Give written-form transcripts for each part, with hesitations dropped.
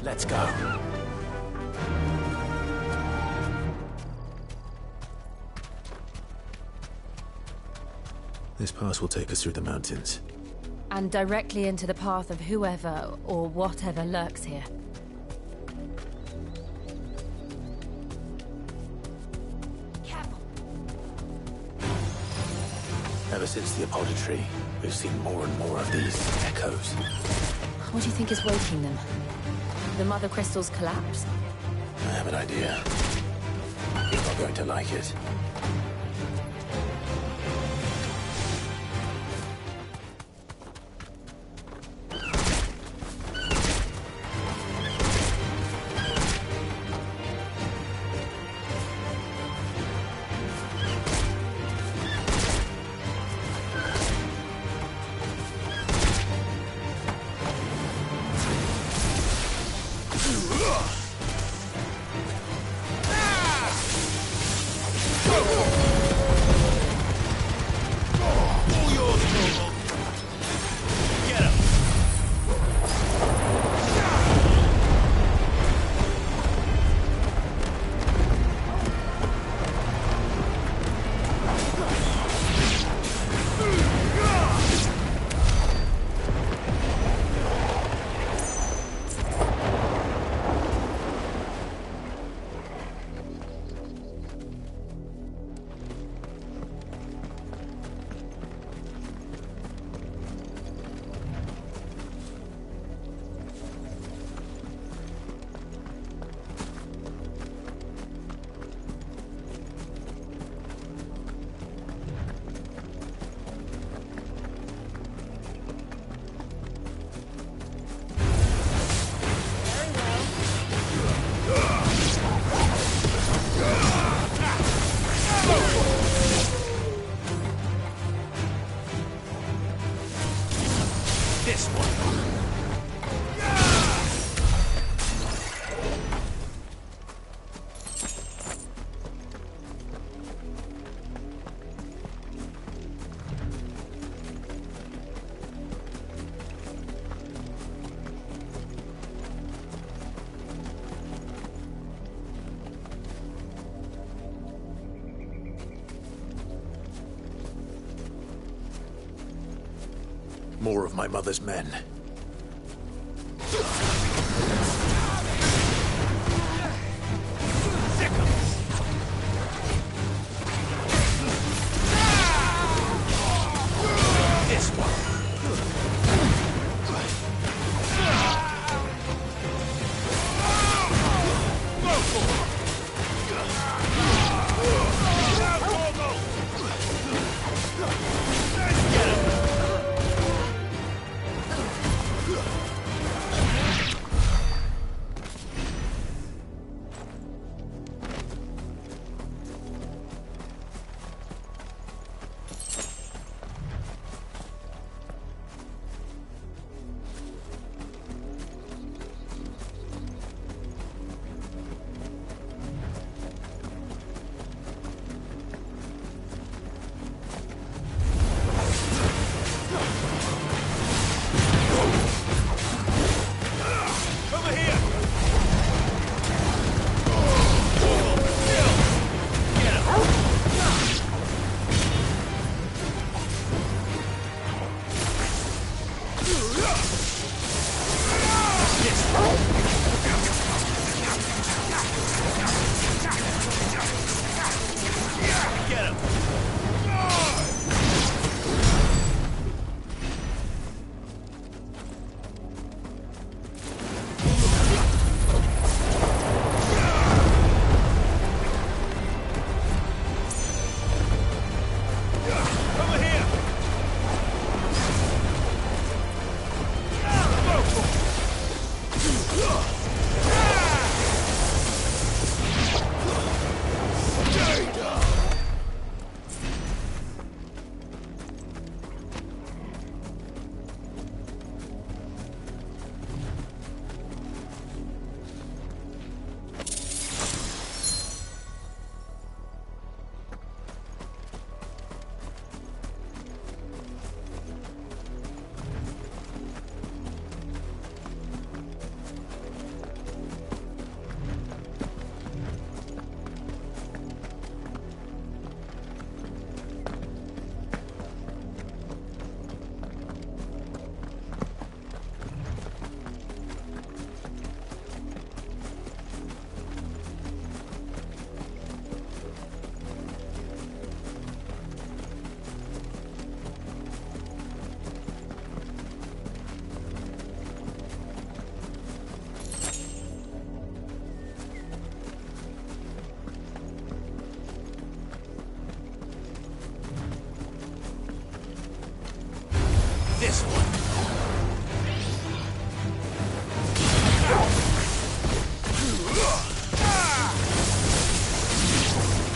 Let's go. This pass will take us through the mountains. And directly into the path of whoever or whatever lurks here. Careful. Ever since the apology, we've seen more and more of these echoes. What do you think is waking them? The mother crystal's collapse? I have an idea. You're not going to like it. More of my mother's men. This one.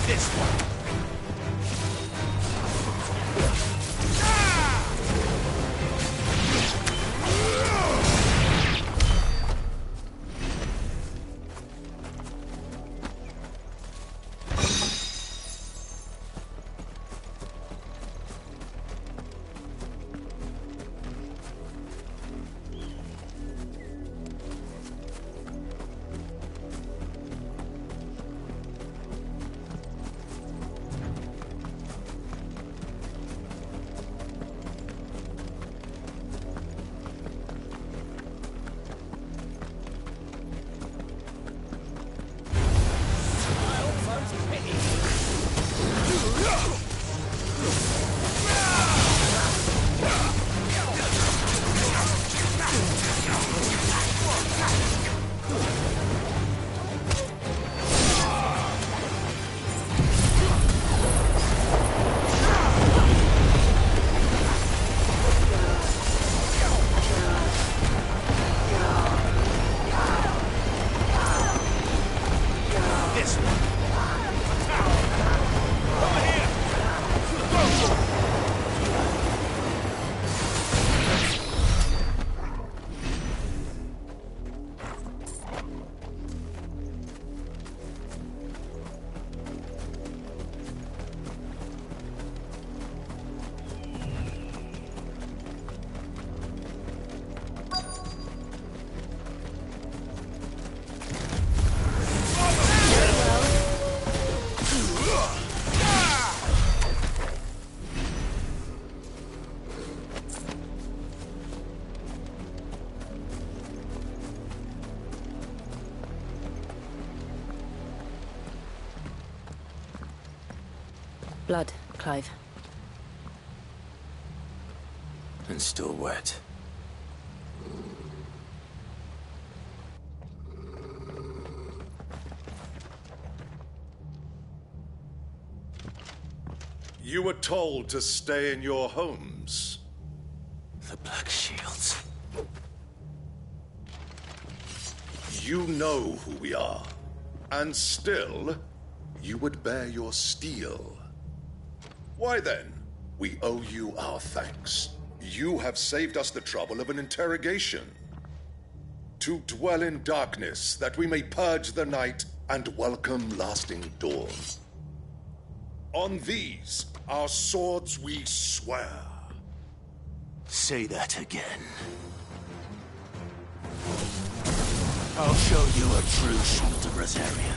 This one. Blood, Clive. And still wet. You were told to stay in your homes. The Black Shields. You know who we are. And still, you would bear your steel. Why then, we owe you our thanks. You have saved us the trouble of an interrogation. To dwell in darkness, that we may purge the night and welcome lasting dawn. On these, our swords we swear. Say that again. I'll show you a true shield of Rosaria.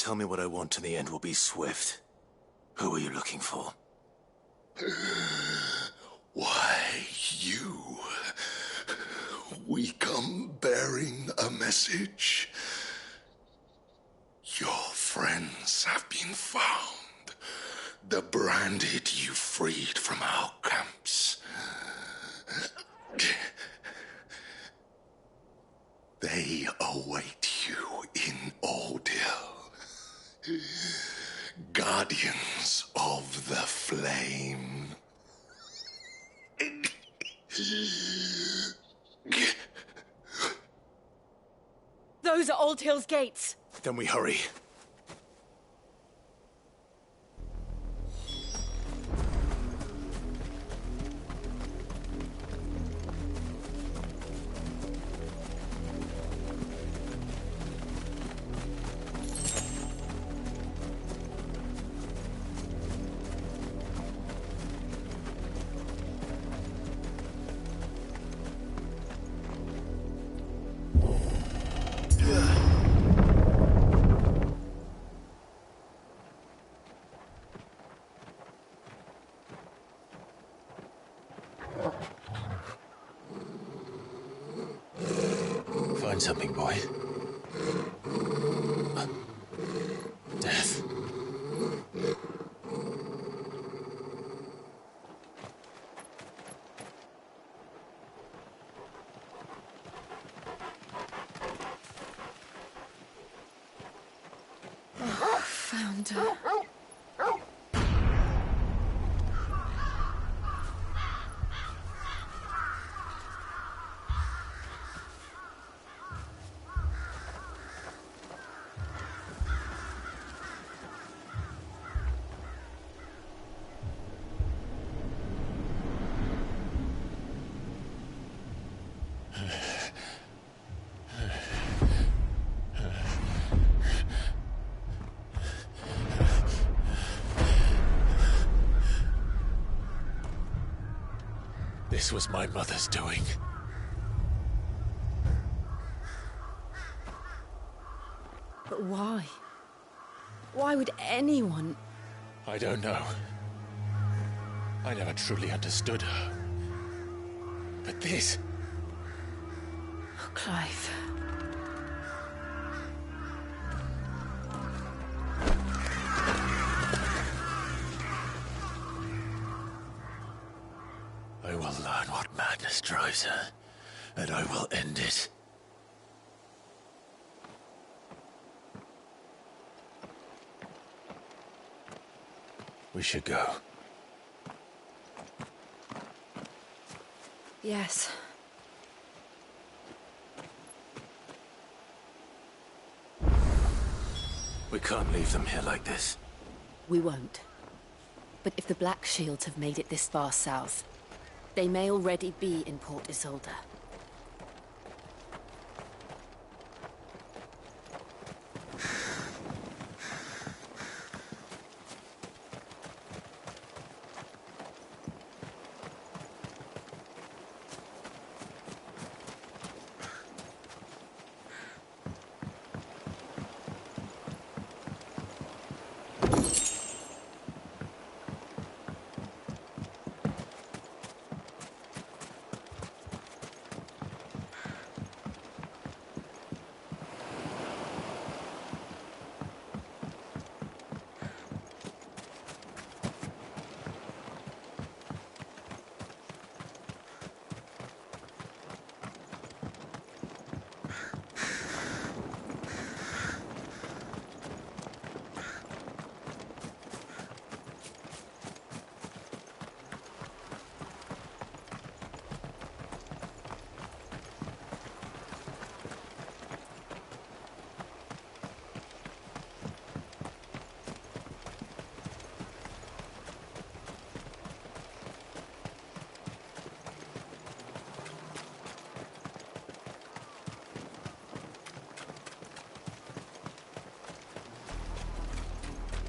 tell me what I want and the end will be swift. Who are you looking for? Why, you. We come bearing a message. Your friends have been found. The branded you freed from our camps. They await you in Ordeal. Guardians of the Flame. Those are Old Hill's gates. Then we hurry. Find something, boy. Death. Found her. This was my mother's doing. But why? Why would anyone... I don't know. I never truly understood her. But this... Oh, Clive. I will learn what madness drives her, and I will end it. We should go. Yes. We can't leave them here like this. We won't. But if the Black Shields have made it this far south, they may already be in Port Isolde.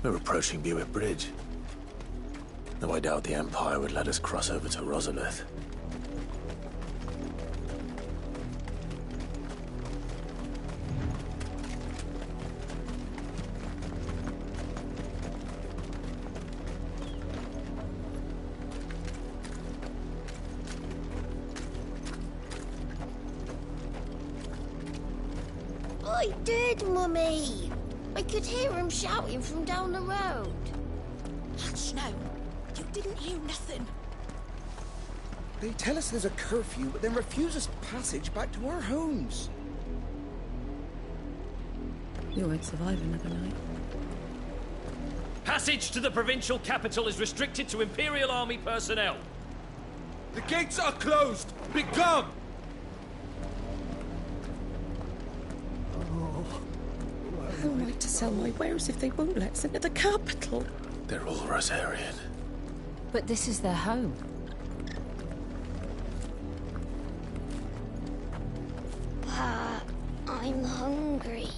We're approaching Buick Bridge. Though I doubt the Empire would let us cross over to Rosalith. I did, Mummy. I could hear him shouting from down the road. Hush, no. You didn't hear nothing. They tell us there's a curfew, but then refuse us passage back to our homes. You won't survive another night. Passage to the provincial capital is restricted to Imperial Army personnel. The gates are closed! Be gone! How am I to sell my wares if they won't let us into the capital? They're all Rosarian. But this is their home. But I'm hungry.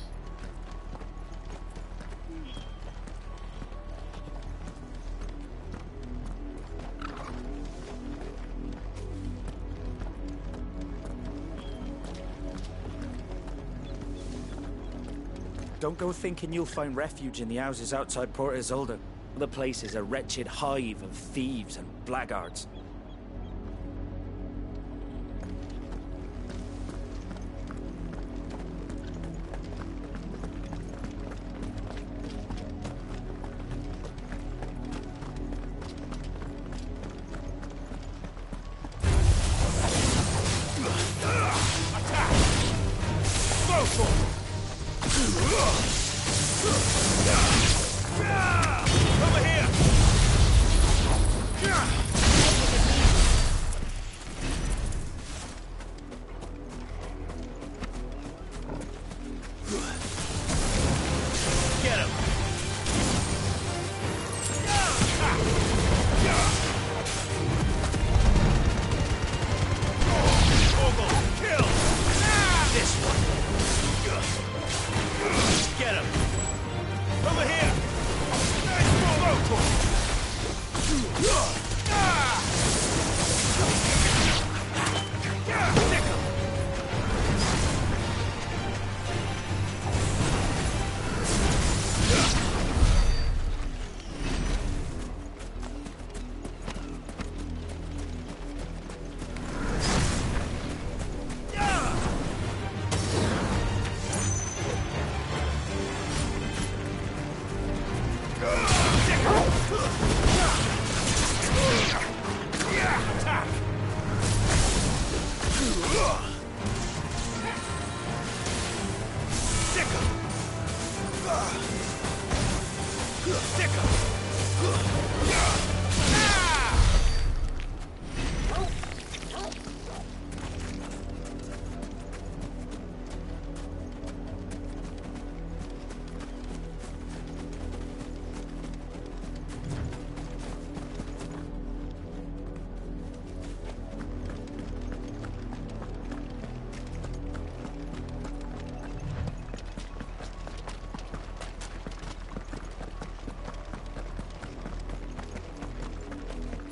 Don't go thinking you'll find refuge in the houses outside Port Isolde. The place is a wretched hive of thieves and blackguards.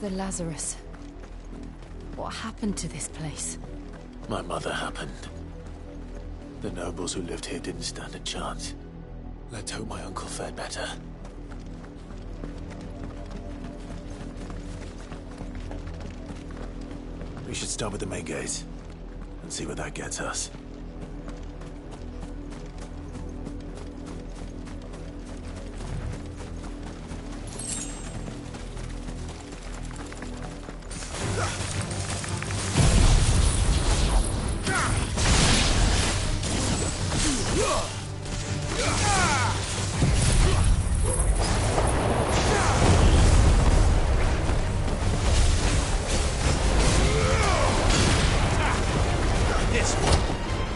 The Lazarus. What happened to this place? My mother happened. The nobles who lived here didn't stand a chance. Let's hope my uncle fared better. We should start with the main gates and see where that gets us. This one.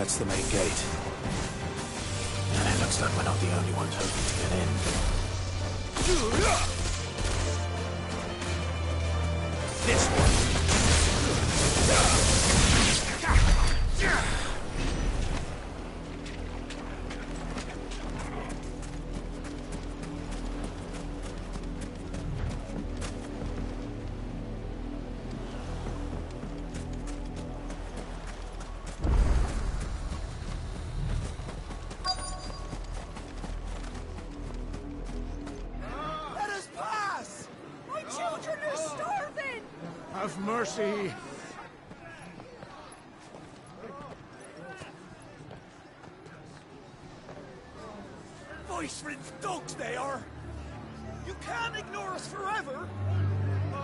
That's the main gate. And it looks like we're not the only ones hoping to get in. This one. Let us pass! My children are starving! Have mercy. Voice-ridden dogs they are! You can't ignore us forever!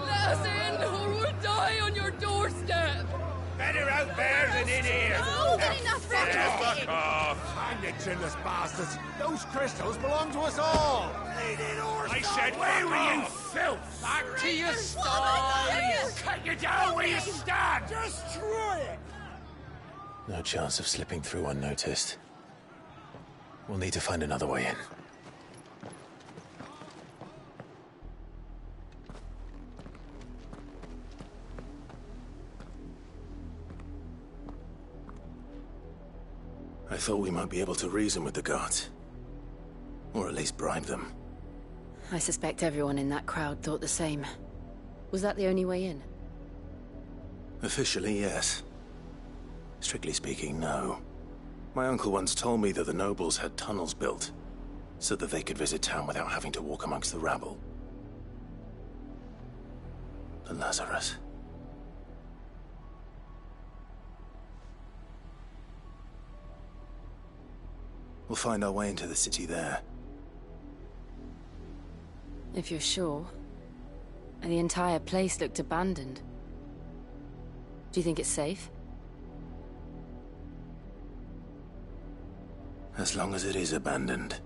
Let us in, or we'll die on your doorstep! Better out there than in here. More than enough for Fuck off. Hang the chinless bastards. Those crystals belong to us all. I said, where were you, filth? Back to your stall. Cut you down where you stand. Destroy it! No chance of slipping through unnoticed. We'll need to find another way in. I thought we might be able to reason with the guards. Or at least bribe them. I suspect everyone in that crowd thought the same. Was that the only way in? Officially, yes. Strictly speaking, no. My uncle once told me that the nobles had tunnels built, so that they could visit town without having to walk amongst the rabble. The Lazarus. We'll find our way into the city there. If you're sure. And the entire place looked abandoned. Do you think it's safe? As long as it is abandoned.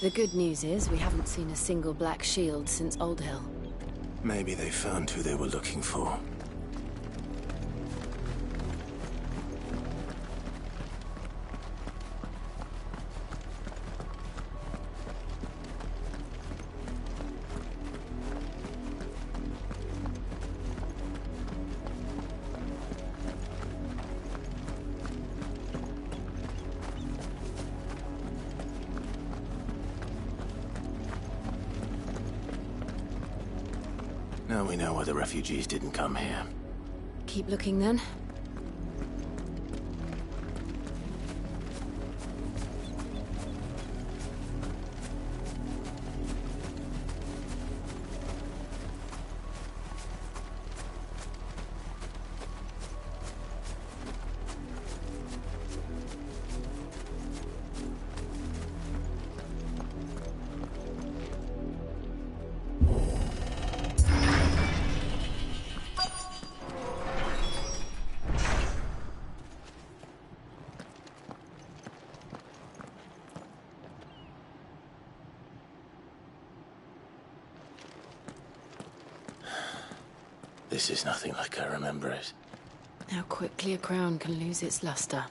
The good news is we haven't seen a single black shield since Old Hill. Maybe they found who they were looking for. Now we know why the refugees didn't come here. Keep looking then. This is nothing like I remember it. How quickly a crown can lose its luster.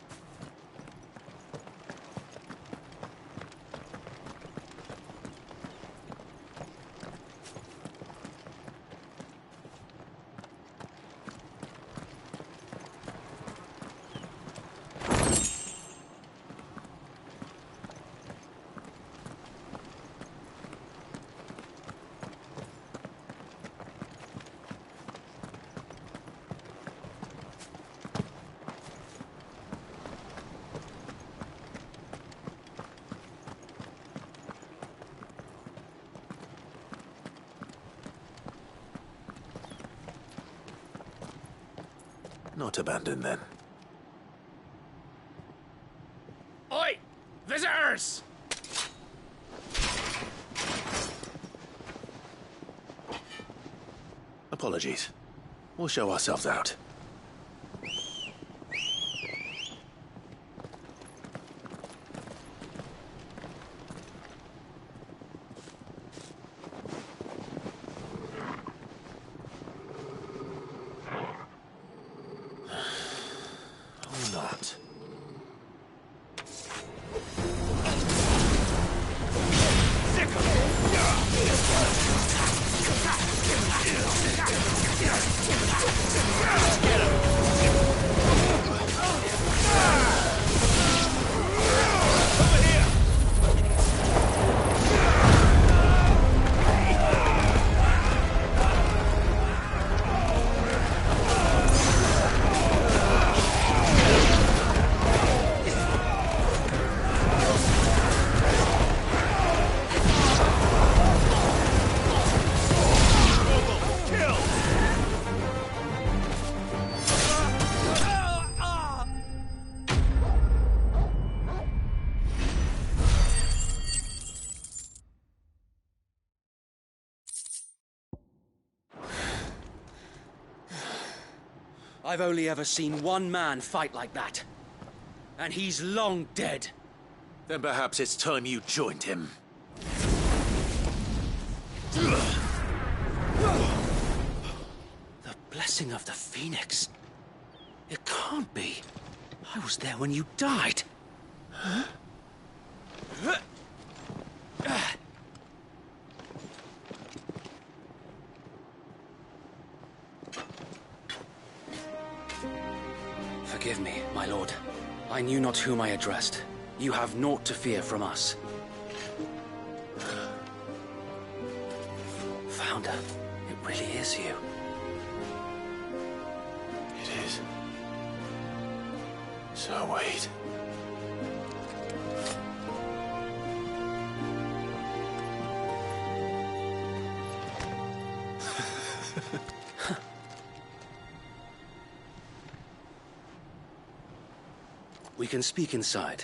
Not abandoned, then. Oi! Visitors! Apologies. We'll show ourselves out. I've only ever seen one man fight like that. And he's long dead. Then perhaps it's time you joined him. The blessing of the Phoenix. It can't be. I was there when you died. Huh? Forgive me, my lord. I knew not whom I addressed. You have naught to fear from us. Founder, it really is you. It is. So wait. We can speak inside.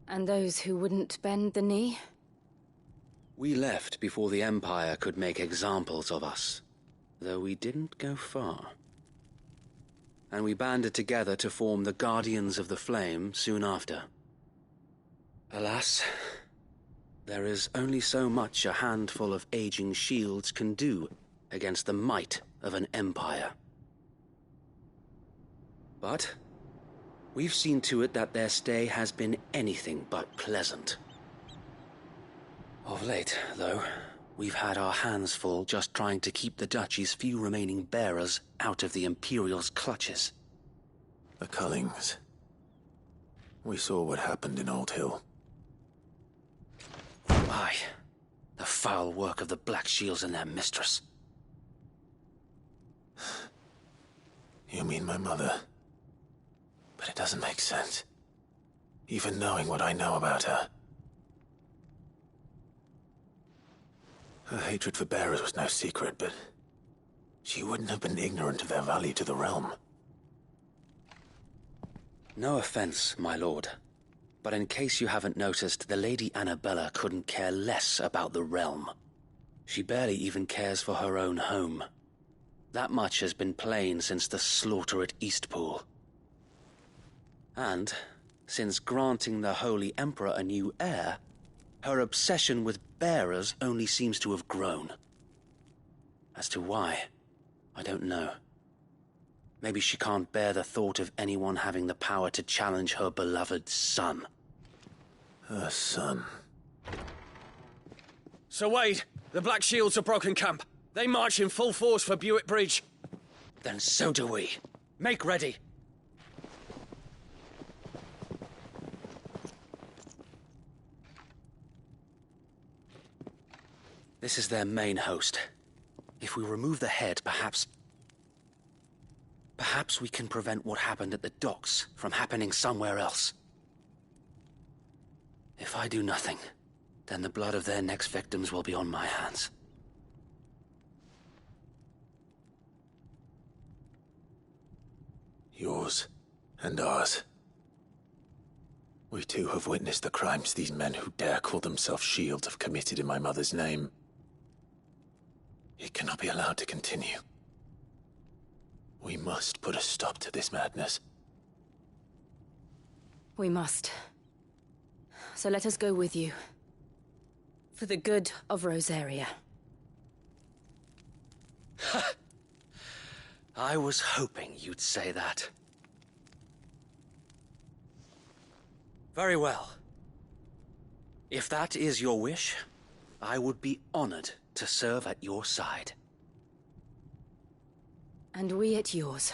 And those who wouldn't bend the knee? We left before the Empire could make examples of us, though we didn't go far. And we banded together to form the Guardians of the Flame soon after. Alas, there is only so much a handful of aging shields can do against the might of an empire. But we've seen to it that their stay has been anything but pleasant. Of late, though, we've had our hands full just trying to keep the Duchy's few remaining bearers out of the Imperial's clutches. The Cullings. We saw what happened in Old Hill. Aye. The foul work of the Black Shields and their mistress. You mean my mother? But it doesn't make sense. Even knowing what I know about her. Her hatred for bearers was no secret, but she wouldn't have been ignorant of their value to the realm. No offense, my lord. But in case you haven't noticed, the Lady Annabella couldn't care less about the realm. She barely even cares for her own home. That much has been plain since the slaughter at Eastpool. And, since granting the Holy Emperor a new heir, her obsession with bearers only seems to have grown. As to why, I don't know. Maybe she can't bear the thought of anyone having the power to challenge her beloved son. Her son. Sir Wade, the Black Shields have broken camp. They march in full force for Buick Bridge. Then so do we. Make ready. This is their main host. If we remove the head, perhaps we can prevent what happened at the docks from happening somewhere else. If I do nothing, then the blood of their next victims will be on my hands. Yours and ours. We too have witnessed the crimes these men who dare call themselves shields have committed in my mother's name. It cannot be allowed to continue. We must put a stop to this madness. We must. So let us go with you. For the good of Rosaria. I was hoping you'd say that. Very well. If that is your wish, I would be honored to serve at your side. And we at yours.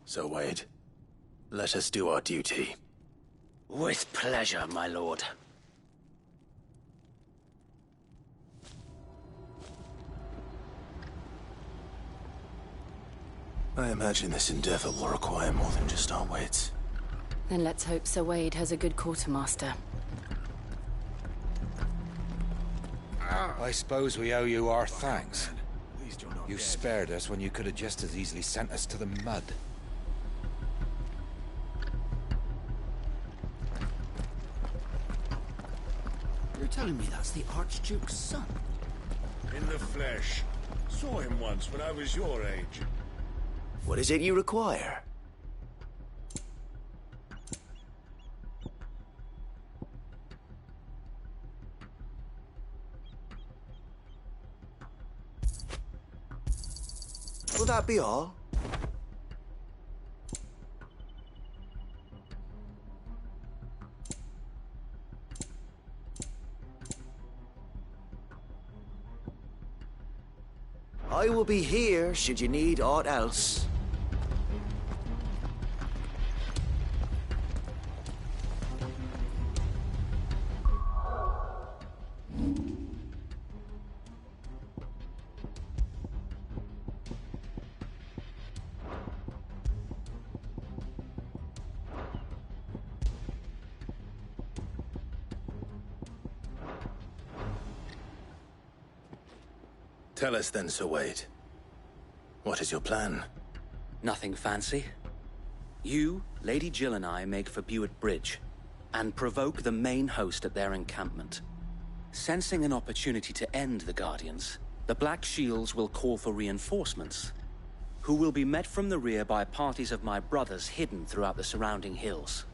So, Wade, let us do our duty. With pleasure, my lord. I imagine this endeavor will require more than just our wits. Then let's hope Sir Wade has a good quartermaster. I suppose we owe you our thanks. You spared us when you could have just as easily sent us to the mud. You're telling me that's the Archduke's son? In the flesh. Saw him once when I was your age. What is it you require? Will that be all? I will be here should you need aught else. Tell us then, Sir Wade. What is your plan? Nothing fancy. You, Lady Jill and I make for Buett Bridge, and provoke the main host at their encampment. Sensing an opportunity to end the Guardians, the Black Shields will call for reinforcements, who will be met from the rear by parties of my brothers hidden throughout the surrounding hills.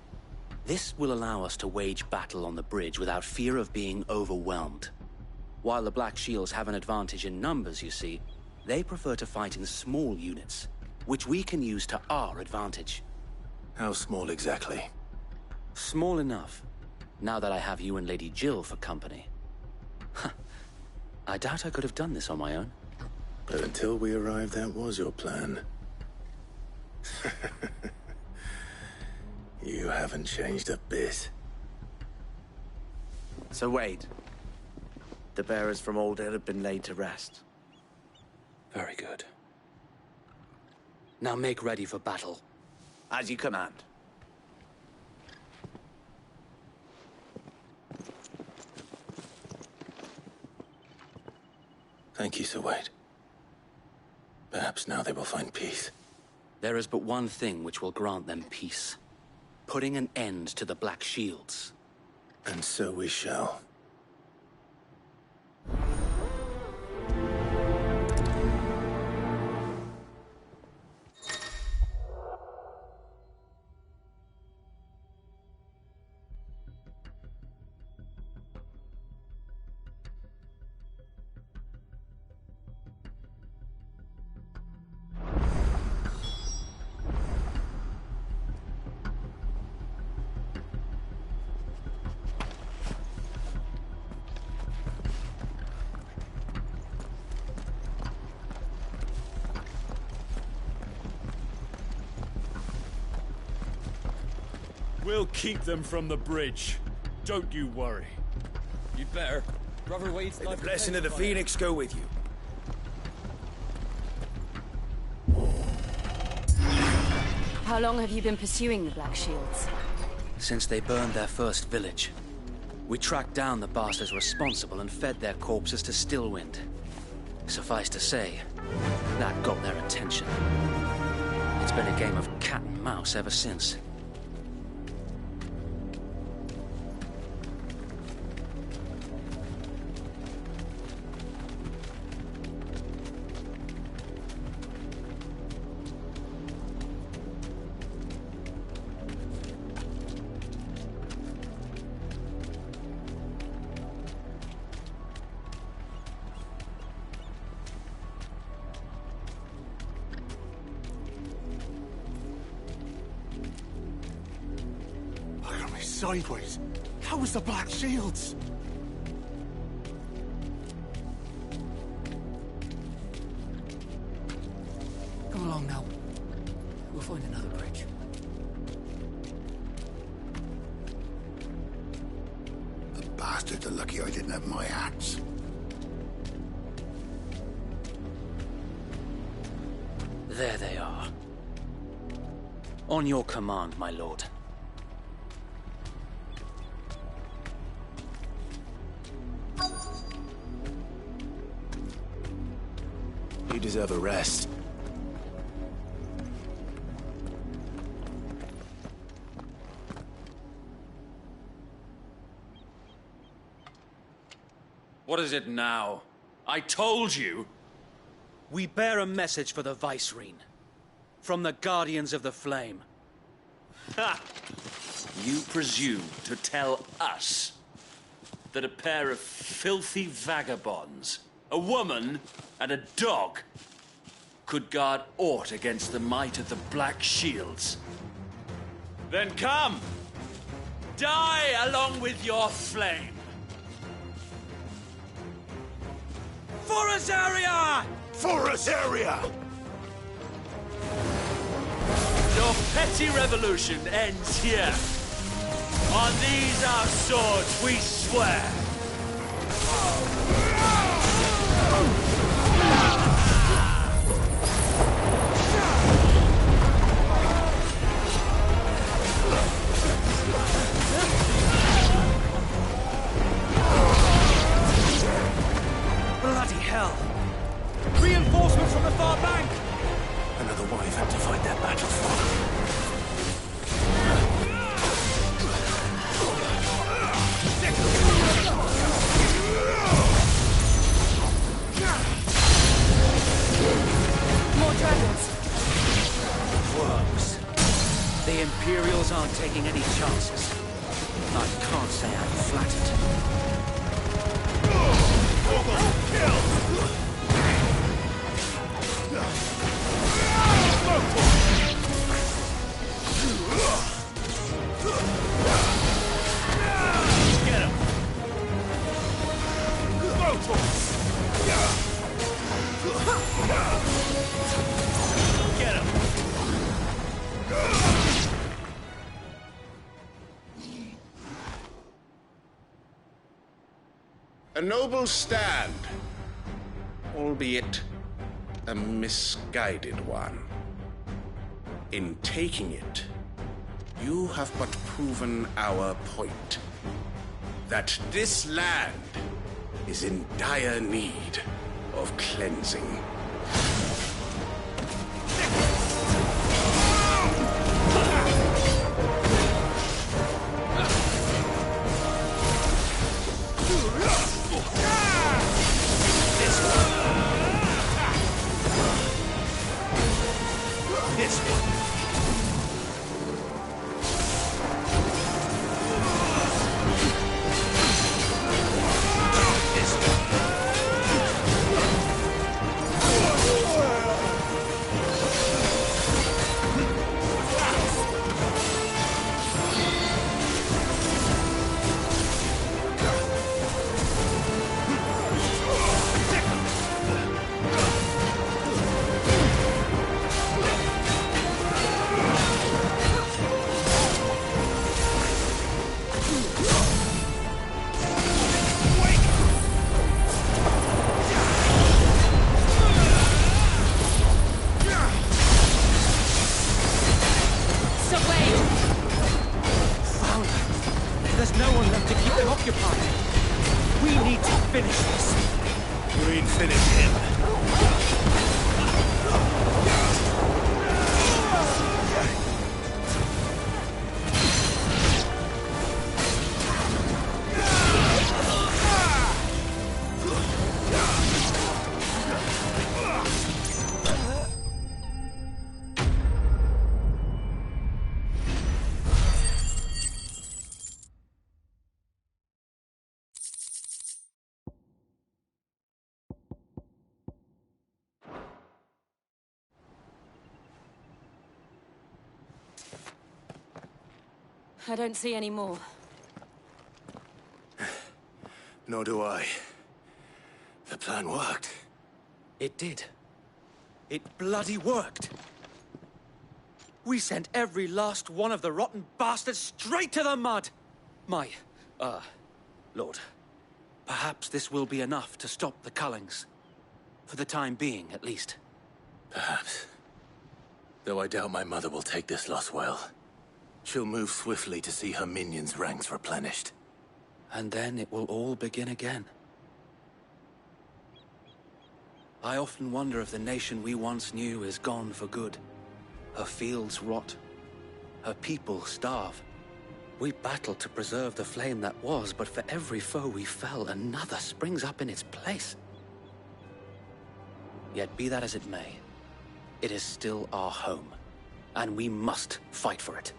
This will allow us to wage battle on the bridge without fear of being overwhelmed. While the Black Shields have an advantage in numbers, you see, they prefer to fight in small units, which we can use to our advantage. How small exactly? Small enough, now that I have you and Lady Jill for company. I doubt I could have done this on my own. But until we arrived, that was your plan. You haven't changed a bit. So Wade, the bearers from Old Hill have been laid to rest. Very good. Now make ready for battle. As you command. Thank you, Sir Wade. Perhaps now they will find peace. There is but one thing which will grant them peace. Putting an end to the Black Shields. And so we shall. We'll keep them from the bridge. Don't you worry. You'd better. Brother Wade's May the blessing of the Phoenix go with you. How long have you been pursuing the Black Shields? Since they burned their first village. We tracked down the bastards responsible and fed their corpses to Stillwind. Suffice to say, that got their attention. It's been a game of cat and mouse ever since. Sideways. How was the Black Shields? Come along now. We'll find another bridge. The bastards are lucky I didn't have my axe. There they are. On your command, my lord. You deserve a rest. What is it now? I told you! We bear a message for the Vicereine. From the Guardians of the Flame. Ha! You presume to tell us that a pair of filthy vagabonds, a woman and a dog, could guard aught against the might of the Black Shields? Then come! Die along with your flame! For Azaria! For Azaria! Your petty revolution ends here. On these our swords we swear. Bloody hell! Reinforcements from the far bank! Another wyvern to fight their battle for. More dragons! Worms. The Imperials aren't taking any chances. I can't say I'm flattered. Get him! Get him! A noble stand, albeit a misguided one. In taking it, you have but proven our point. That this land is in dire need of cleansing. There's no one left to keep them occupied. We need to finish this. We'd finish him. I don't see any more. Nor do I. The plan worked. It did. It bloody worked. We sent every last one of the rotten bastards straight to the mud! Lord. Perhaps this will be enough to stop the Cullings. For the time being, at least. Perhaps. Though I doubt my mother will take this loss well. She'll move swiftly to see her minions' ranks replenished. And then it will all begin again. I often wonder if the nation we once knew is gone for good. Her fields rot. Her people starve. We battled to preserve the flame that was, but for every foe we fell, another springs up in its place. Yet be that as it may, it is still our home, and we must fight for it,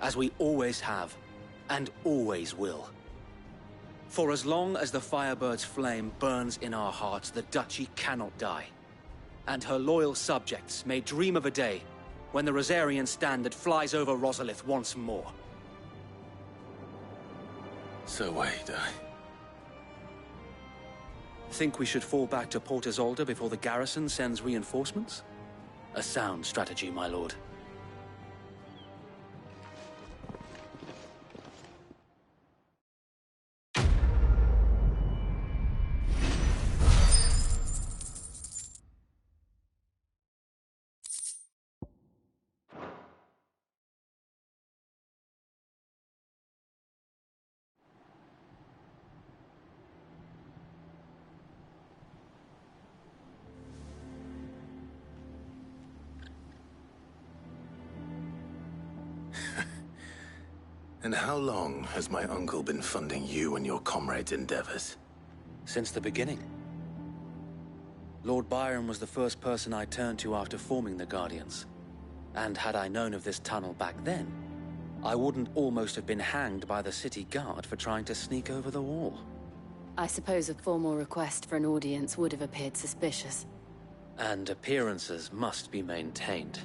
as we always have, and always will. For as long as the Firebird's flame burns in our hearts, the Duchy cannot die, and her loyal subjects may dream of a day when the Rosarian standard flies over Rosalith once more. So wait, Think we should fall back to Port Isolde before the garrison sends reinforcements? A sound strategy, my lord. And how long has my uncle been funding you and your comrades' endeavors? Since the beginning. Lord Byron was the first person I turned to after forming the Guardians. And had I known of this tunnel back then, I wouldn't almost have been hanged by the city guard for trying to sneak over the wall. I suppose a formal request for an audience would have appeared suspicious. And appearances must be maintained.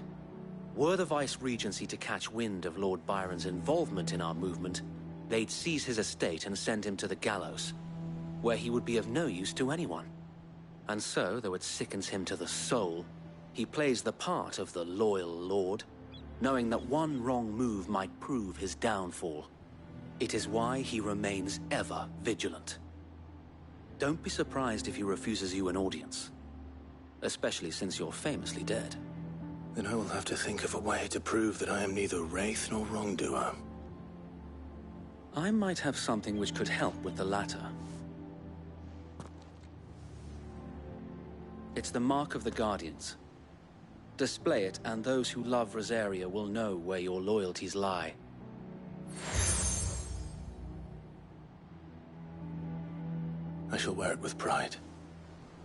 Were the Vice-Regency to catch wind of Lord Byron's involvement in our movement, they'd seize his estate and send him to the gallows, where he would be of no use to anyone. And so, though it sickens him to the soul, he plays the part of the loyal lord, knowing that one wrong move might prove his downfall. It is why he remains ever vigilant. Don't be surprised if he refuses you an audience, especially since you're famously dead. Then I will have to think of a way to prove that I am neither wraith nor wrongdoer. I might have something which could help with the latter. It's the mark of the Guardians. Display it, and those who love Rosaria will know where your loyalties lie. I shall wear it with pride.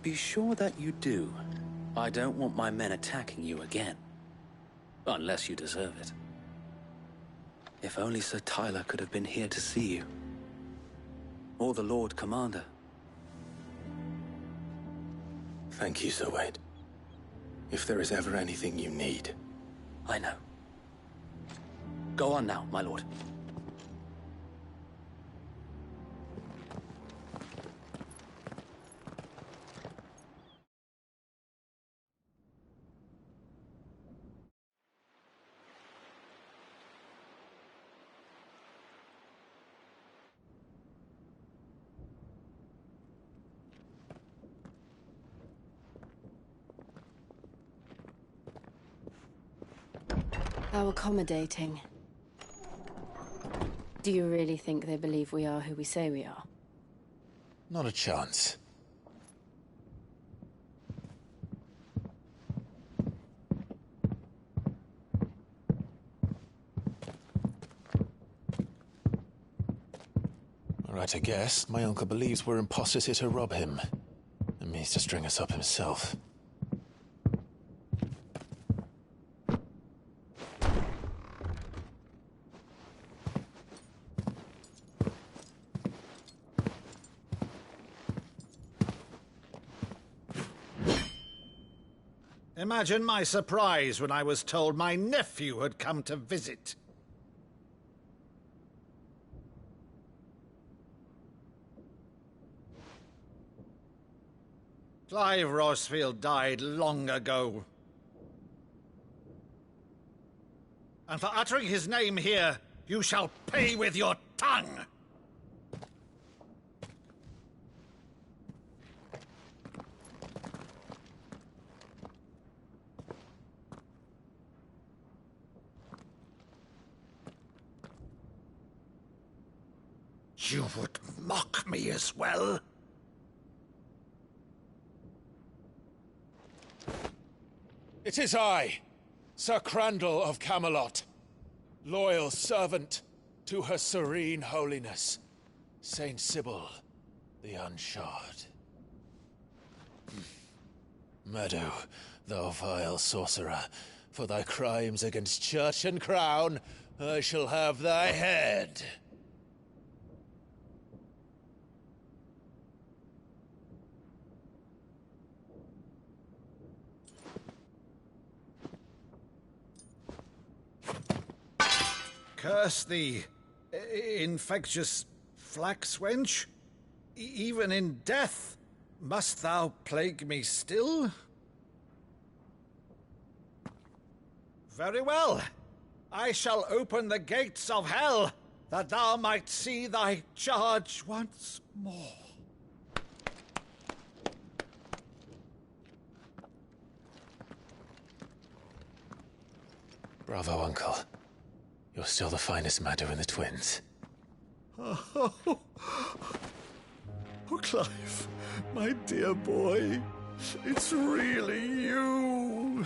Be sure that you do. I don't want my men attacking you again. Unless you deserve it. If only Sir Tyler could have been here to see you. Or the Lord Commander. Thank you, Sir Wade. If there is ever anything you need. I know. Go on now, my lord. How accommodating. Do you really think they believe we are who we say we are? Not a chance. Right, I guess. My uncle believes we're imposters here to rob him. And means to string us up himself. Imagine my surprise when I was told my nephew had come to visit. Clive Rosfield died long ago. And for uttering his name here, you shall pay with your tongue! You would mock me as well? It is I, Sir Crandall of Camelot, loyal servant to Her Serene Holiness, Saint Sybil the Unshod. Meadow, thou vile sorcerer, for thy crimes against church and crown, I shall have thy head. Curse thee, infectious flax wench. Even in death, must thou plague me still? Very well. I shall open the gates of hell, that thou might see thy charge once more. Bravo, Uncle. You're still the finest Meadow in the twins. Oh, Clive, my dear boy, it's really you.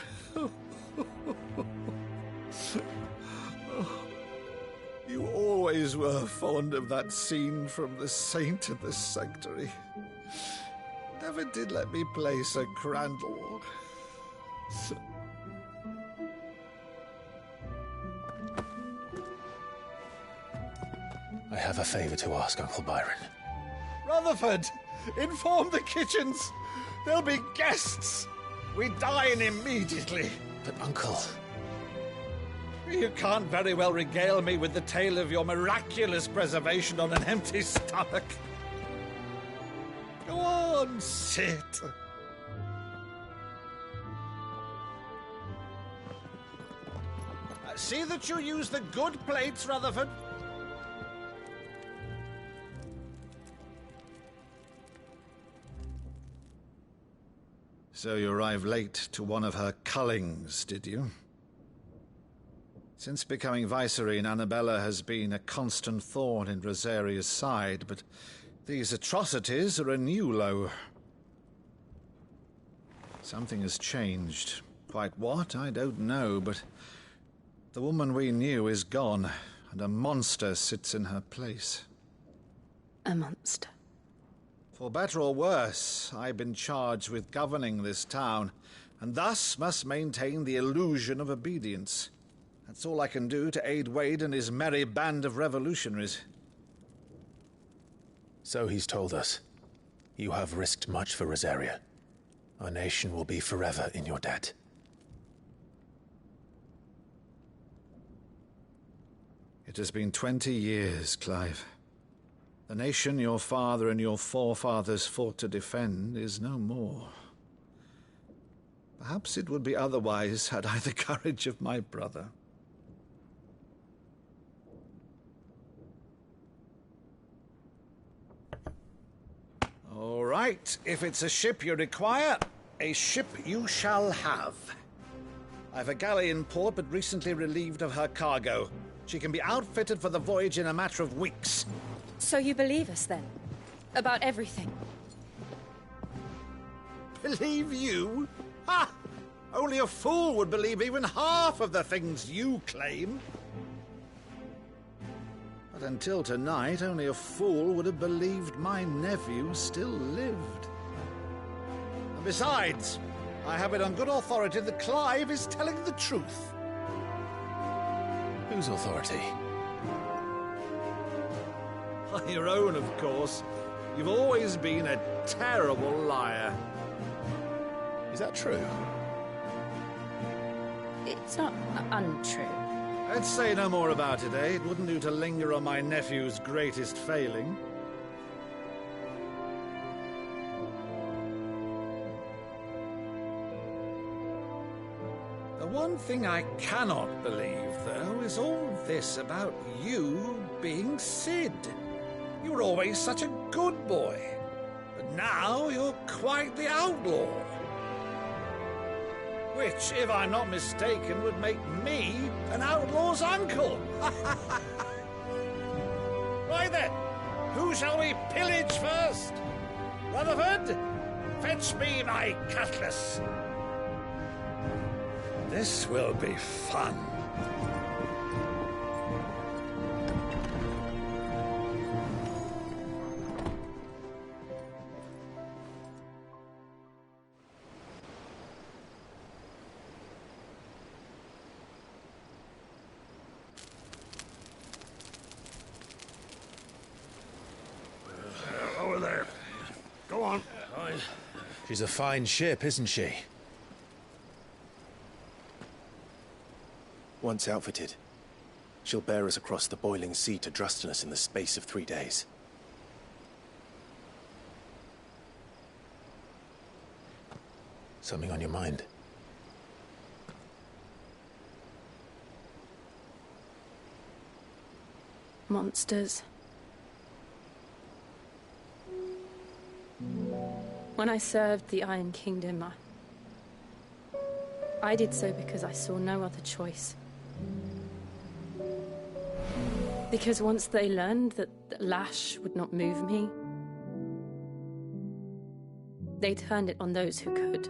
You always were fond of that scene from The Saint of the Sanctuary. Never did let me play Sir Crandall. I have a favor to ask, Uncle Byron. Rutherford, inform the kitchens. There'll be guests. We dine immediately. But, Uncle... You can't very well regale me with the tale of your miraculous preservation on an empty stomach. Go on, sit. See that you use the good plates, Rutherford. So you arrived late to one of her cullings, did you? Since becoming Vicereine, Annabella has been a constant thorn in Rosaria's side, but these atrocities are a new low. Something has changed. Quite what, I don't know, but the woman we knew is gone, and a monster sits in her place. A monster? For better or worse, I've been charged with governing this town, and thus must maintain the illusion of obedience. That's all I can do to aid Wade and his merry band of revolutionaries. So he's told us. You have risked much for Rosaria. Our nation will be forever in your debt. It has been 20 years, Clive. The nation your father and your forefathers fought to defend is no more. Perhaps it would be otherwise had I the courage of my brother. All right, if it's a ship you require, a ship you shall have. I've a galley in port, but recently relieved of her cargo. She can be outfitted for the voyage in a matter of weeks. So you believe us, then? About everything? Believe you? Ha! Only a fool would believe even half of the things you claim. But until tonight, only a fool would have believed my nephew still lived. And besides, I have it on good authority that Clive is telling the truth. Whose authority? Your own, of course. You've always been a terrible liar. Is that true? It's not untrue. Let's say no more about it, eh? It wouldn't do to linger on my nephew's greatest failing. The one thing I cannot believe, though, is all this about you being Sid. You were always such a good boy, but now you're quite the outlaw. Which, if I'm not mistaken, would make me an outlaw's uncle. Right then, who shall we pillage first? Rutherford, fetch me my cutlass. This will be fun. Over there. Go on. She's a fine ship, isn't she? Once outfitted, she'll bear us across the boiling sea to Drustinus in the space of 3 days. Something on your mind? Monsters. When I served the Iron Kingdom, I did so because I saw no other choice. Because once they learned that the lash would not move me, they turned it on those who could.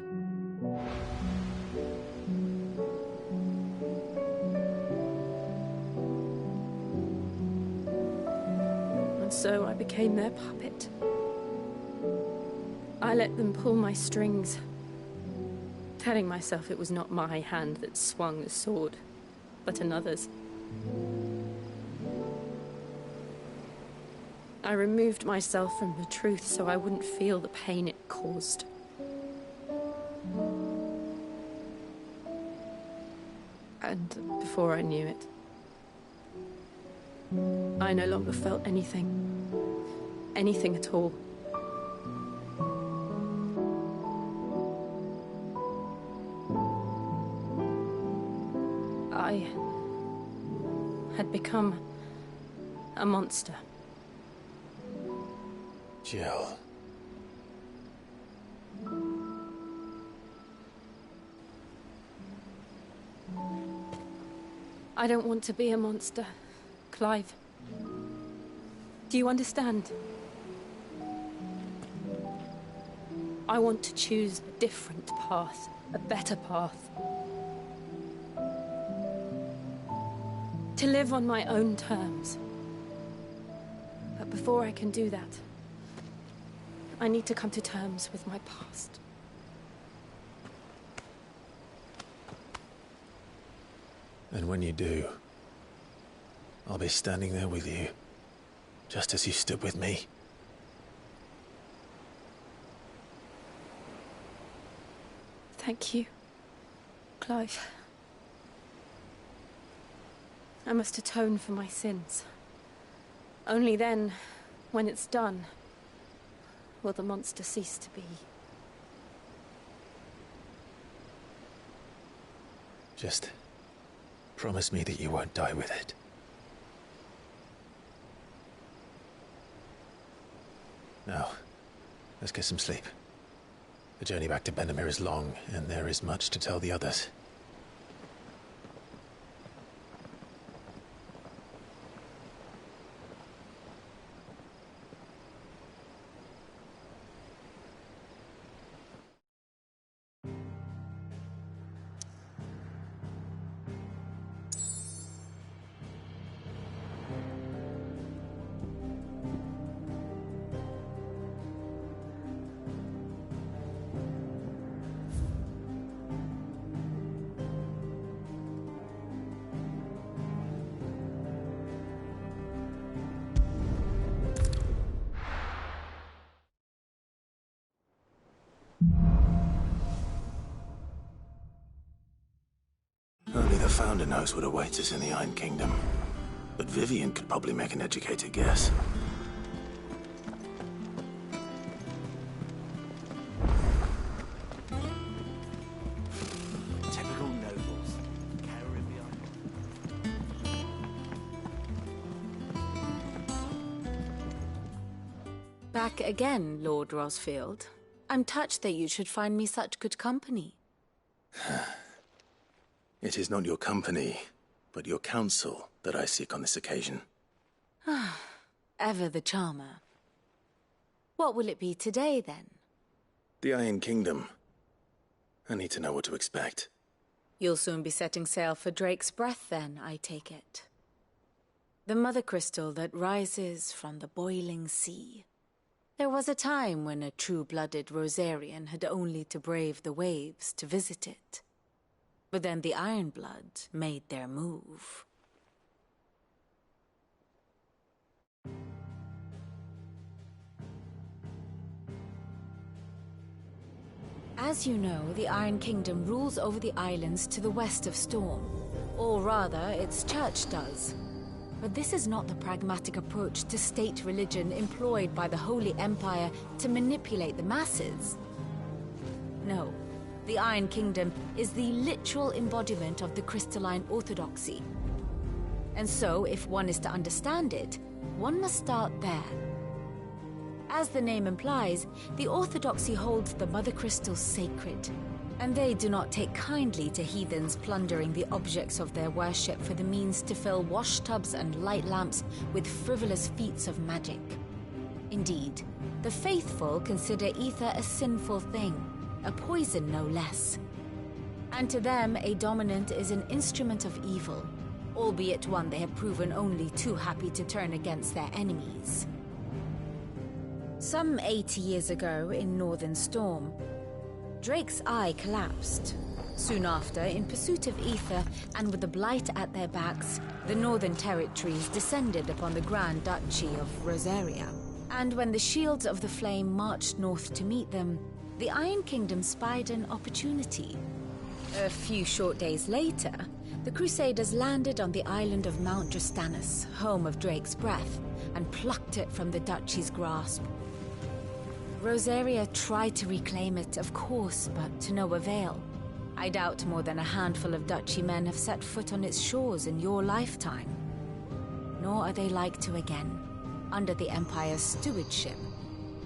And so I became their puppet. I let them pull my strings, telling myself it was not my hand that swung the sword, but another's. I removed myself from the truth so I wouldn't feel the pain it caused. And before I knew it, I no longer felt anything. Anything at all. I had become a monster. Jill. I don't want to be a monster, Clive. Do you understand? I want to choose a different path, a better path. To live on my own terms. But before I can do that, I need to come to terms with my past. And when you do, I'll be standing there with you, just as you stood with me. Thank you, Clive. I must atone for my sins. Only then, when it's done, will the monster cease to be. Just promise me that you won't die with it. Now, let's get some sleep. The journey back to Benamir is long, and there is much to tell the others. Only the Founder knows what awaits us in the Iron Kingdom. But Vivian could probably make an educated guess. Typical nobles. Back again, Lord Rosfield. I'm touched that you should find me such good company. It is not your company, but your counsel that I seek on this occasion. Ever the charmer. What will it be today, then? The Iron Kingdom. I need to know what to expect. You'll soon be setting sail for Drake's Breath, then, I take it. The mother crystal that rises from the boiling sea. There was a time when a true-blooded Rosarian had only to brave the waves to visit it. But then the Ironblood made their move. As you know, the Iron Kingdom rules over the islands to the west of Storm. Or rather, its church does. But this is not the pragmatic approach to state religion employed by the Holy Empire to manipulate the masses. No, the Iron Kingdom is the literal embodiment of the crystalline orthodoxy. And so, if one is to understand it, one must start there. As the name implies, the orthodoxy holds the mother crystals sacred, and they do not take kindly to heathens plundering the objects of their worship for the means to fill washtubs and light lamps with frivolous feats of magic. Indeed, the faithful consider ether a sinful thing, a poison no less. And to them, a dominant is an instrument of evil, albeit one they have proven only too happy to turn against their enemies. Some 80 years ago, in Northern Storm, Drake's eye collapsed. Soon after, in pursuit of ether and with the Blight at their backs, the Northern Territories descended upon the Grand Duchy of Rosaria. And when the Shields of the Flame marched north to meet them, the Iron Kingdom spied an opportunity. A few short days later, the Crusaders landed on the island of Mount Drastanus, home of Drake's Breath, and plucked it from the Duchy's grasp. Rosaria tried to reclaim it, of course, but to no avail. I doubt more than a handful of Duchy men have set foot on its shores in your lifetime. Nor are they like to again, under the Empire's stewardship,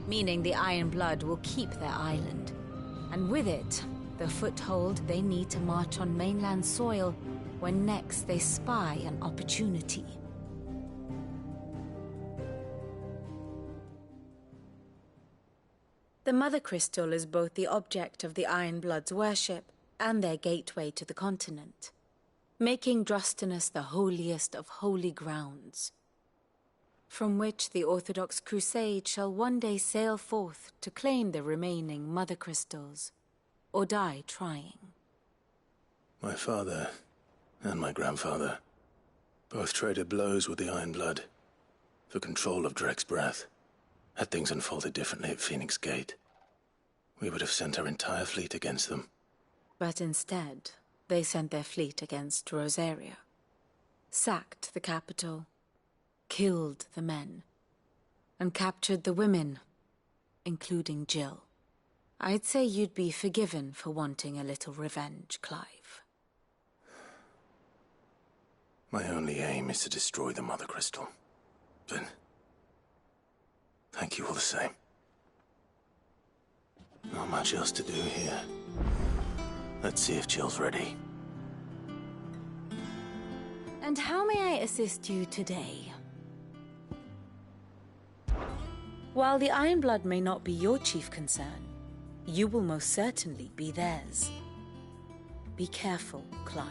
meaning the Iron Blood will keep their island, and with it, the foothold they need to march on mainland soil when next they spy an opportunity. The Mother Crystal is both the object of the Iron Blood's worship and their gateway to the continent, making Drastanus the holiest of holy grounds, from which the Orthodox Crusade shall one day sail forth to claim the remaining Mother Crystals, or die trying. My father and my grandfather both traded blows with the Iron Blood for control of Drake's Breath. Had things unfolded differently at Phoenix Gate, we would have sent our entire fleet against them. But instead, they sent their fleet against Rosaria, sacked the capital, killed the men, and captured the women, including Jill. I'd say you'd be forgiven for wanting a little revenge, Clive. My only aim is to destroy the Mother Crystal. But thank you all the same. Not much else to do here. Let's see if Jill's ready. And how may I assist you today? While the Iron Blood may not be your chief concern, you will most certainly be theirs. Be careful, Clive.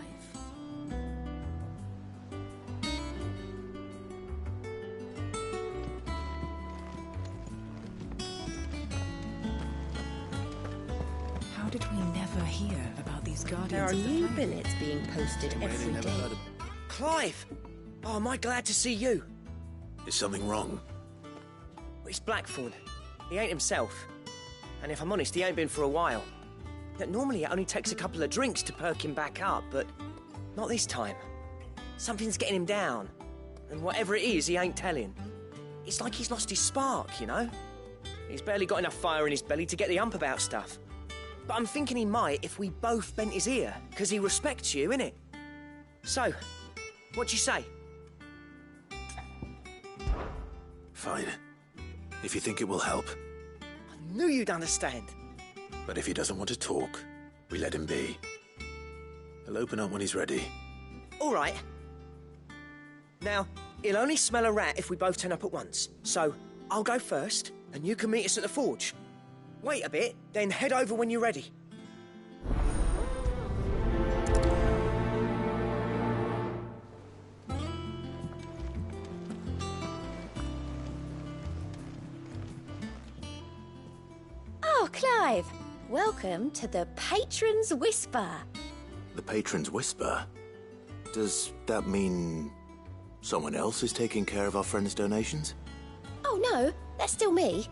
How did we never hear about these Guardians There are of the new Flame? billets being posted every day. Clive! Oh, am I glad to see you? Is something wrong? It's Blackthorn. He ain't himself. And if I'm honest, he ain't been for a while. Yet normally it only takes a couple of drinks to perk him back up, but not this time. Something's getting him down. And whatever it is, he ain't telling. It's like he's lost his spark, you know? He's barely got enough fire in his belly to get the ump about stuff. But I'm thinking he might if we both bent his ear, because he respects you, innit? So, what do you say? Fine. If you think it will help. I knew you'd understand. But if he doesn't want to talk, we let him be. He'll open up when he's ready. All right. Now, he'll only smell a rat if we both turn up at once. So, I'll go first, and you can meet us at the forge. Wait a bit, then head over when you're ready. Clive. Welcome to the Patron's Whisper. The Patron's Whisper? Does that mean someone else is taking care of our friend's donations? Oh no, that's still me.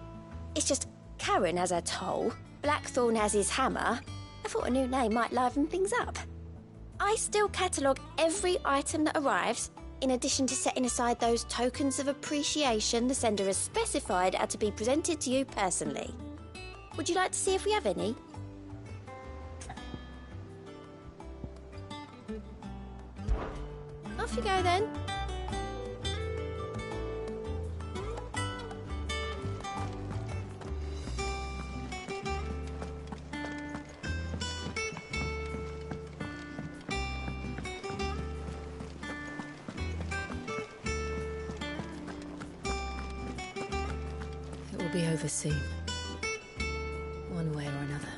It's just Karen has her toll, Blackthorn has his hammer. I thought a new name might liven things up. I still catalogue every item that arrives, in addition to setting aside those tokens of appreciation the sender has specified are to be presented to you personally. Would you like to see if we have any? Off you go then. It will be over soon. One way or another.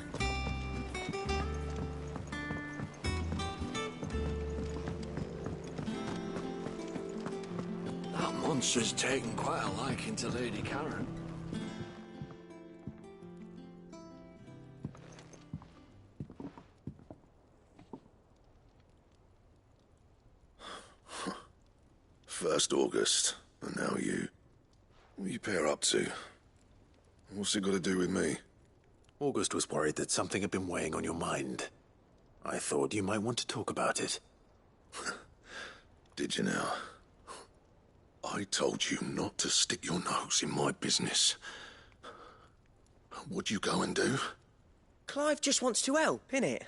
That monster's taken quite a liking to Lady Karen. First August, and now you. What are you pair up to? What's it got to do with me? August was worried that something had been weighing on your mind. I thought you might want to talk about it. Did you now? I told you not to stick your nose in my business. What'd you go and do? Clive just wants to help, innit?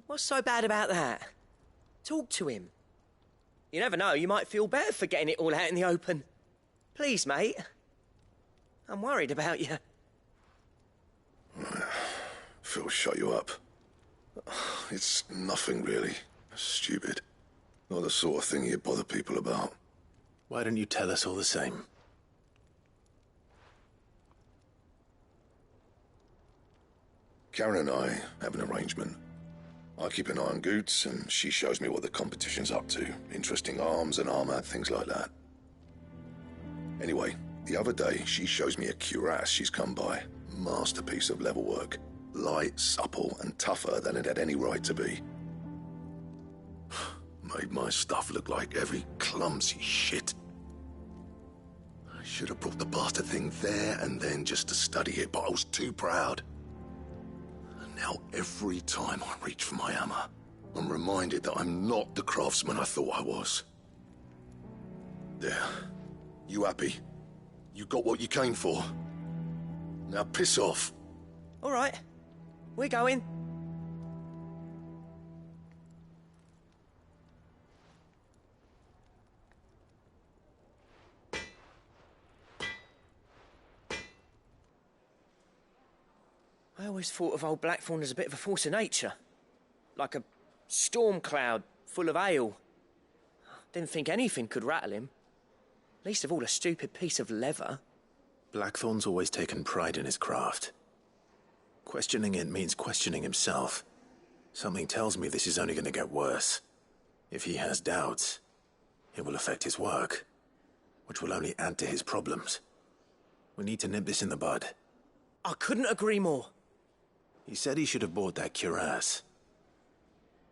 What's so bad about that? Talk to him. You never know, you might feel better for getting it all out in the open. Please, mate. I'm worried about you. Phil shut you up. It's nothing, really. Stupid. Not the sort of thing you bother people about. Why don't you tell us all the same? Karen and I have an arrangement. I keep an eye on Goots, and she shows me what the competition's up to. Interesting arms and armor, things like that. Anyway, the other day, she shows me a cuirass she's come by. Masterpiece of level work. Light, supple, and tougher than it had any right to be. Made my stuff look like every clumsy shit. I should have brought the bastard thing there and then just to study it, but I was too proud. And now every time I reach for my hammer, I'm reminded that I'm not the craftsman I thought I was. There. You happy? You got what you came for. Now piss off. All right. We're going. I always thought of old Blackthorn as a bit of a force of nature. Like a storm cloud full of ale. Didn't think anything could rattle him. Least of all a stupid piece of leather. Blackthorn's always taken pride in his craft. Questioning it means questioning himself. Something tells me this is only going to get worse. If he has doubts, it will affect his work, which will only add to his problems. We need to nip this in the bud. I couldn't agree more. He said he should have bought that cuirass.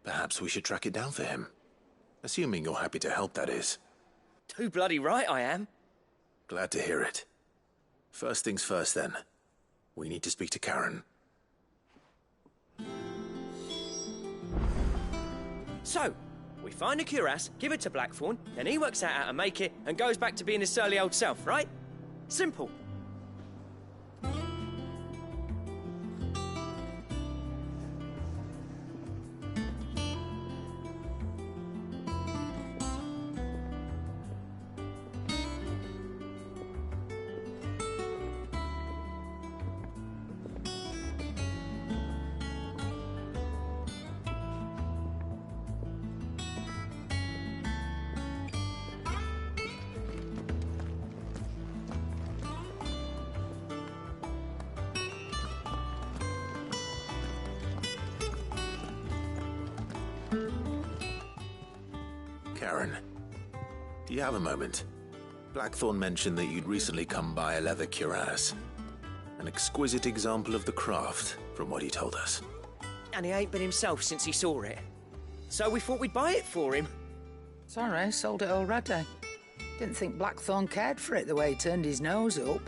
Perhaps we should track it down for him. Assuming you're happy to help, that is. Too bloody right I am. Glad to hear it. First things first, then. We need to speak to Karen. So, we find a cuirass, give it to Blackthorn, then he works out how to make it and goes back to being his surly old self, right? Simple. Karen, do you have a moment? Blackthorn mentioned that you'd recently come by a leather cuirass. An exquisite example of the craft, from what he told us. And he ain't been himself since he saw it. So we thought we'd buy it for him. Sorry, sold it already. Didn't think Blackthorn cared for it the way he turned his nose up.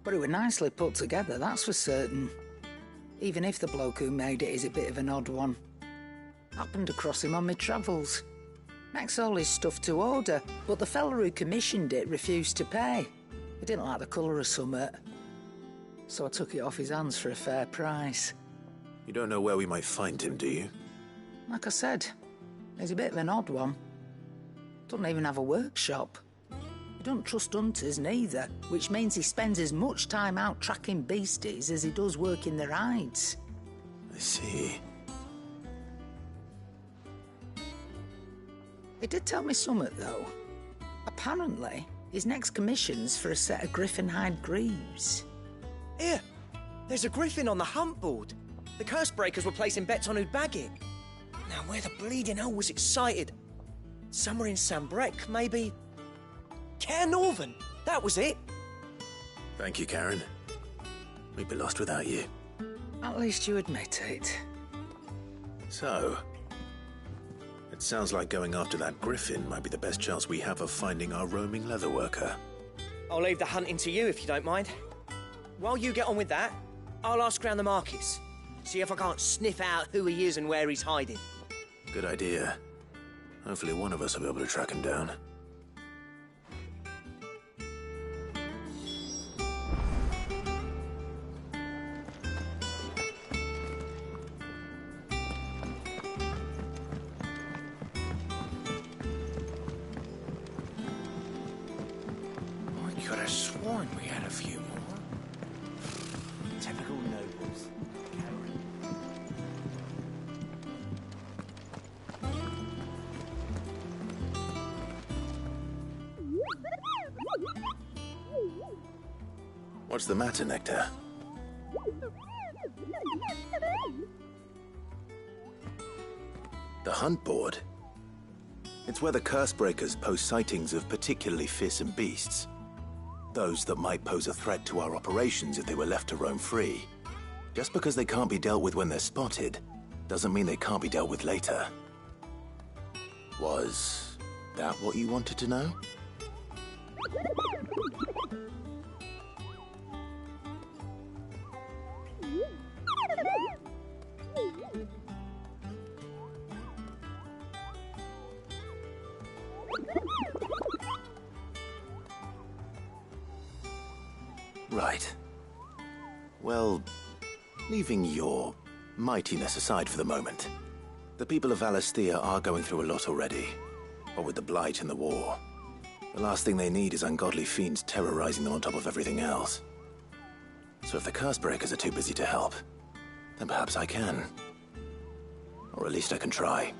But it was nicely put together, that's for certain. Even if the bloke who made it is a bit of an odd one. Happened across him on my travels. Makes all his stuff to order, but the fella who commissioned it refused to pay. He didn't like the colour of summit. So I took it off his hands for a fair price. You don't know where we might find him, do you? Like I said, he's a bit of an odd one. Doesn't even have a workshop. He don't trust hunters neither, which means he spends as much time out tracking beasties as he does working their hides. I see. He did tell me something, though. Apparently, his next commission's for a set of griffin hide greaves. Here, there's a griffin on the hunt board. The curse breakers were placing bets on who'd bag it. Now, where the bleeding hell was it sighted? Somewhere in Sambrec, maybe? Care Northern, that was it. Thank you, Karen. We'd be lost without you. At least you admit it. So, it sounds like going after that griffin might be the best chance we have of finding our roaming leatherworker. I'll leave the hunting to you if you don't mind. While you get on with that, I'll ask around the markets. See if I can't sniff out who he is and where he's hiding. Good idea. Hopefully one of us will be able to track him down. I could have sworn we had a few more. Typical nobles. What's the matter, Nectar? The hunt board? It's where the curse breakers post sightings of particularly fearsome beasts. Those that might pose a threat to our operations if they were left to roam free. Just because they can't be dealt with when they're spotted, doesn't mean they can't be dealt with later. Was that what you wanted to know? Right. Well, leaving your mightiness aside for the moment, the people of Valisthea are going through a lot already. What with the Blight and the war. The last thing they need is ungodly fiends terrorizing them on top of everything else. So if the Cursebreakers are too busy to help, then perhaps I can. Or at least I can try.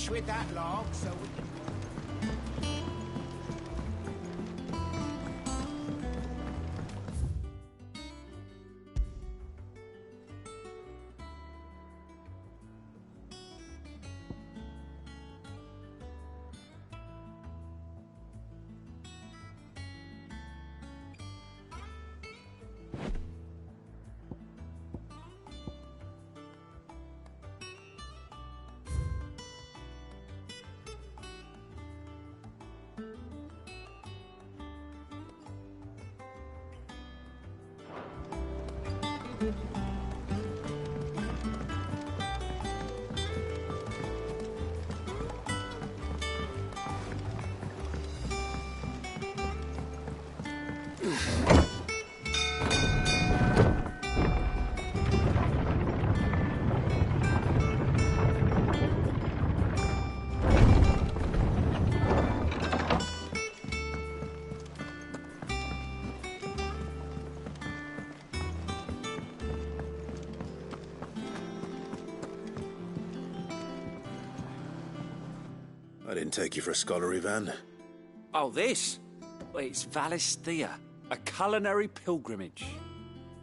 finish with that log so we can... I didn't take you for a scholarly van. Oh, this? Well, it's Valisthea, a culinary pilgrimage.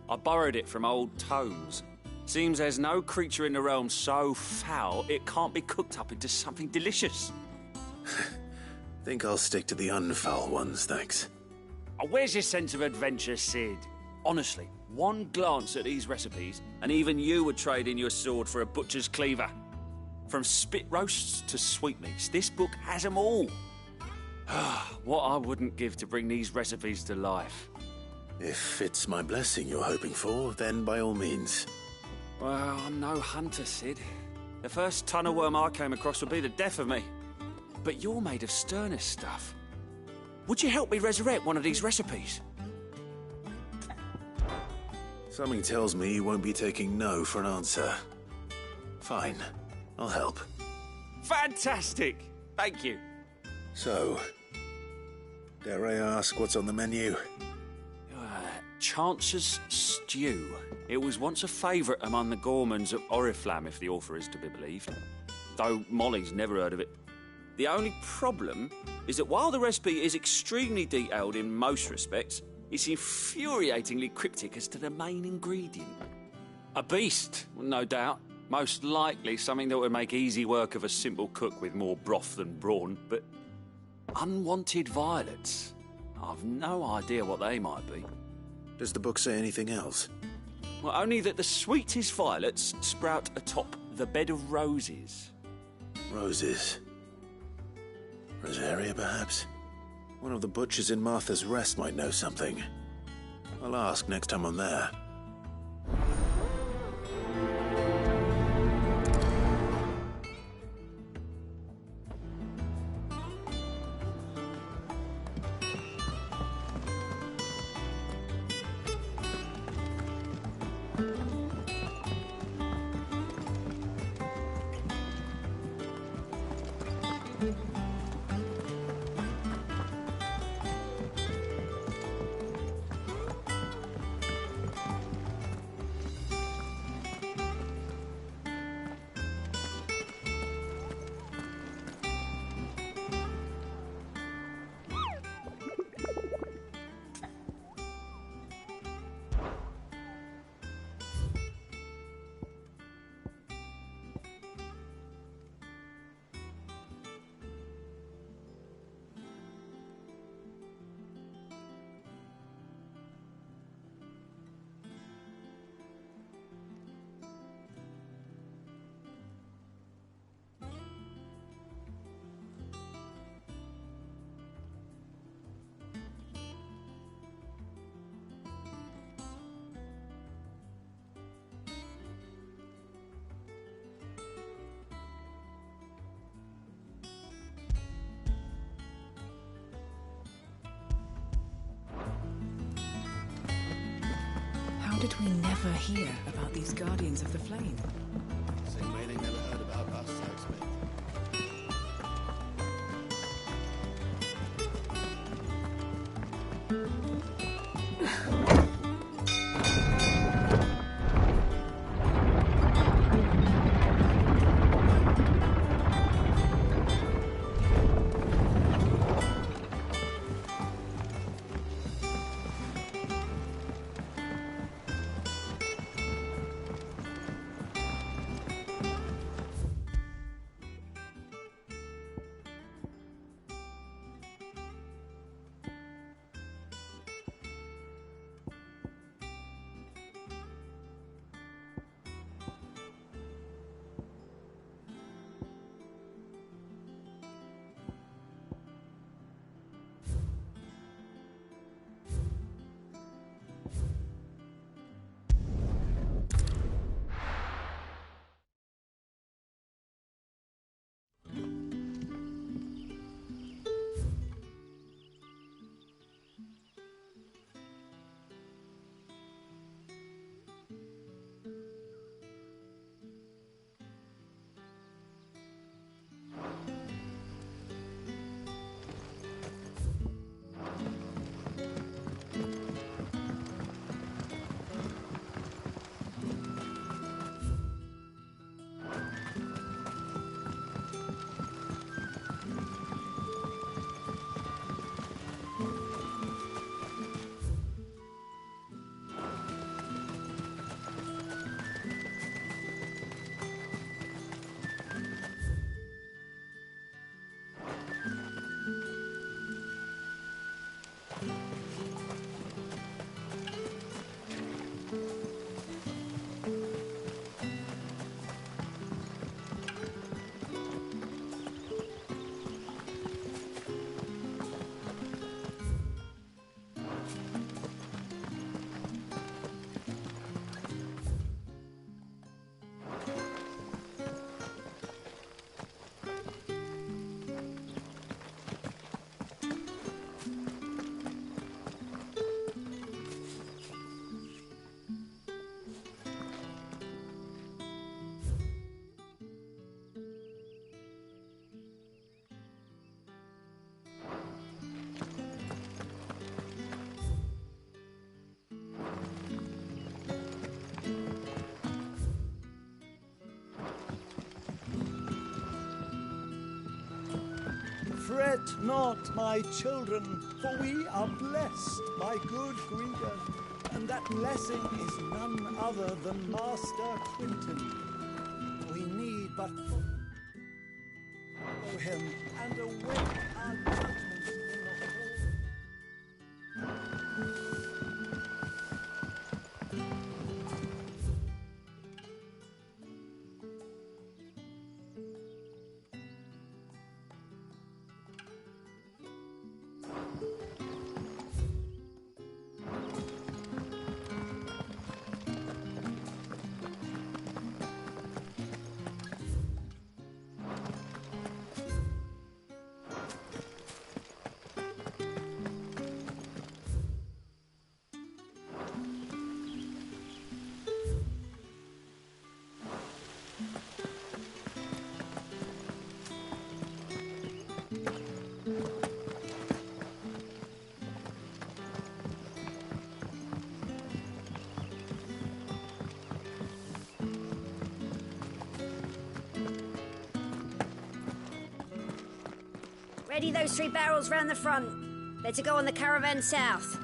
I borrowed it from old tomes. Seems there's no creature in the realm so foul it can't be cooked up into something delicious. Think I'll stick to the unfoul ones, thanks. Oh, where's your sense of adventure, Sid? Honestly, one glance at these recipes, and even you would trade in your sword for a butcher's cleaver. From spit roasts to sweetmeats, this book has them all. What I wouldn't give to bring these recipes to life. If it's my blessing you're hoping for, then by all means. Well, I'm no hunter, Sid. The first ton of worm I came across would be the death of me. But you're made of sterner stuff. Would you help me resurrect one of these recipes? Something tells me you won't be taking no for an answer. Fine, I'll help. Fantastic! Thank you. So, dare I ask what's on the menu? Chance's Stew. It was once a favourite among the gourmands of Oriflamme, if the author is to be believed. Though Molly's never heard of it. The only problem is that while the recipe is extremely detailed in most respects, it's infuriatingly cryptic as to the main ingredient. A beast, no doubt. Most likely something that would make easy work of a simple cook with more broth than brawn, but unwanted violets. I've no idea what they might be. Does the book say anything else? Well, only that the sweetest violets sprout atop the bed of roses. Roses. Rosaria, perhaps? One of the butchers in Martha's Rest might know something. I'll ask next time I'm there. How did we never hear about these Guardians of the Flame? Same way they never heard about us, Smith. Fret not, my children, for we are blessed by good Grieger, and that blessing is none other than Master Quinton. We need but follow him and await our judgment in the hall. Ready those 3 barrels round the front. They're to go on the caravan south.